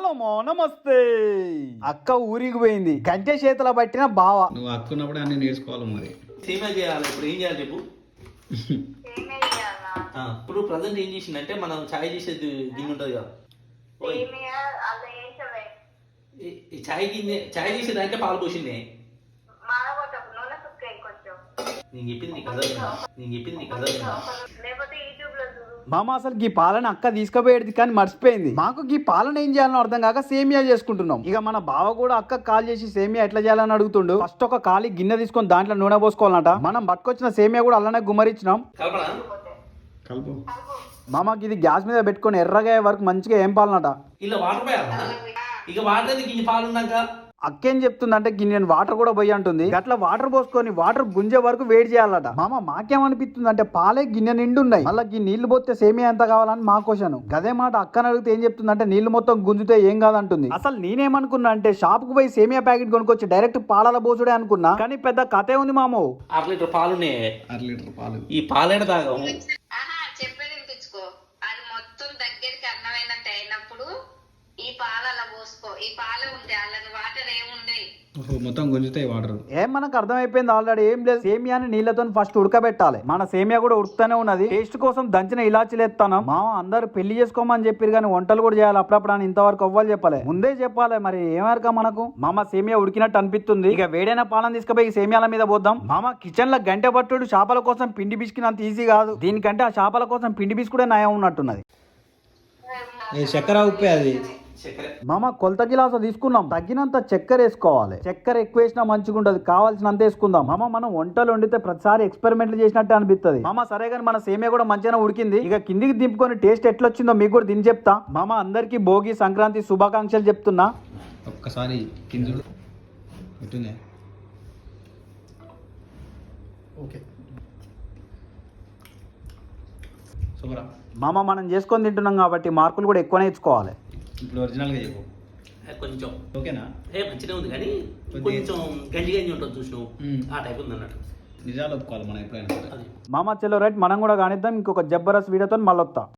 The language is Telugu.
హలో మా నమస్తే. అక్క ఊరికి పోయింది, గంటె చేతుల పట్టిన బావ. నువ్వు అక్కున్నప్పుడు అన్ని నేర్చుకోవాలి మరి. సేమే చేయాలి. ఇప్పుడు ఏం చేయాలి చెప్పు. ఇప్పుడు ప్రజెంట్ ఏం చేసిందంటే మనం ఛాయ్ చేసేది గిన్నె ఉంటుంది కదా, ఈ ఛాయ్ చేసేది అంటే పాలు పోసిందే. నేను చెప్పింది నీకు అర్థం మామ అసలు గీ పాలన అక్క తీసుకుపోయేది కానీ మర్చిపోయింది. మాకు గీ పాలన ఏం చేయాలని అర్థం కాక సేమియా చేసుకుంటున్నాం. ఇక మన బావ కూడా అక్క కాల్ చేసి సేమియా ఎట్లా చేయాలని అడుగుతుండు. ఫస్ట్ ఒక ఖాళీ గిన్నె తీసుకొని దాంట్లో నూనె పోసుకోవాలన్నట. మనం పట్టుకొచ్చిన సేమియా కూడా అలానే గుమ్మరించినాం. కలుపు మామకి ఇది గ్యాస్ మీద పెట్టుకొని ఎర్రగా అయ్యే వరకు మంచిగా ఏం పాలనట. ఇలా వాటర్ పోయాలా? ఇక వాటర్ గిన్నె పాలు ఉన్నాక అక్కేం చెప్తుందంటే గిన్నె వాటర్ కూడా పోయి అంటుంది. అట్లా వాటర్ పోసుకొని వాటర్ గుంజే వరకు వేడి చేయాలట. మామ మాకేమనిపిస్తుంది అంటే పాలే గిన్నె నిండున్నాయి, మళ్ళీ ఈ నీళ్లు పోతే సేమియా ఎంత కావాలని మా క్వశ్చన్. గదే మాట అక్కని అడిగితే ఏం చెప్తుందంటే నీళ్లు మొత్తం గుంజితే ఏం కాదంటుంది. అసలు నేనేమనుకున్నా అంటే షాప్ కు పోయి సేమియా ప్యాకెట్ కొనుక్కొచ్చి డైరెక్ట్ పాల పోసుడే అనుకున్నా, కానీ పెద్ద కథే ఉంది మామో. 6 లీటర్ పాలు పాలు ఈ పాలేడ తాగాము. చెప్పేది వినిపించుకో. అది మొత్తం దగ్గరికి అన్నమైనట్టు అయినప్పుడు ఈ పాలు అలా పోసుకో. ఈ పాలు ఉంటాయి, అలా వాటర్ ఏముండే మొత్తం గుంజుతాయి వాటర్. ఏం మనకు అర్థమైపోయింది ఆల్రెడీ. ఏం లేదు, సేమియాని నీళ్లతో ఫస్ట్ ఉడకబెట్టాలి. మన సేమియా కూడా ఉడుకుతానే ఉన్నది. టేస్ట్ కోసం దంచిన ఇలాచీలు ఎత్తాను. మామ అందరు పెళ్లి చేసుకోమని చెప్పారు కానీ వంటలు కూడా చేయాలి అప్పుడప్పుడు అని ఇంతవరకు అవ్వాలి చెప్పాలి, ముందే చెప్పాలి. మరి ఏమరక మనకు. మామ సేమియా ఉడికినట్టు అనిపిస్తుంది. ఇక వేడైన పాలను తీసుకుపోయి సేమియాల మీద పోద్దాం. మామ కిచెన్ లో గంటె పట్టుడు చేపల కోసం పిండి బిస్కినంత ఈజీ కాదు. దీనికంటే ఆ చేపల కోసం పిండి బిస్కుడే నయం ఉన్నట్టున్నది. చక్కెర ఉప్పే అది. మామ కొలత గిలాస తీసుకున్నాం, తగినంత చక్కెర వేసుకోవాలి. చక్కెర ఎక్కువ వేసినా మంచిగా ఉండదు, కావాల్సినంత వేసుకుందాం. మామ మనం వంటలు వండితే ప్రతిసారి ఎక్స్పెరిమెంట్లు చేసినట్టే అనిపిస్తుంది. మామ సరే కానీ మన సేమియా కూడా మంచిగా ఉడికింది. ఇక కిందికి దింపుకొని టేస్ట్ ఎట్లా వచ్చిందో మీకు కూడా దీన్ని చెప్తా. మామ అందరికి భోగి సంక్రాంతి శుభాకాంక్షలు చెప్తున్నా. ఒక్కసారి కింద ఎట్టుంది? ఓకే సూపరా. మామ మనం చేసుకొని తింటున్నాం కాబట్టి మార్కులు కూడా ఎక్కువనే ఇచ్చుకోవాలి. ఇప్పుడు ఒరిజినల్గా చెప్పు కొంచెం ఓకేనా? మంచిగా ఉంది కానీ కొంచెం గంజి ఉంటుంది చూసినావు, ఆ టైప్ ఉంది అన్నట్టు. నిజాలు ఒప్పుకోవాలి మనం ఎప్పుడైనా. మామ చెల్లో రైట్, మనం కూడా కానిద్దాం. ఇంకొక జబ్బరస్ వీడియోతో మళ్ళొత్తా.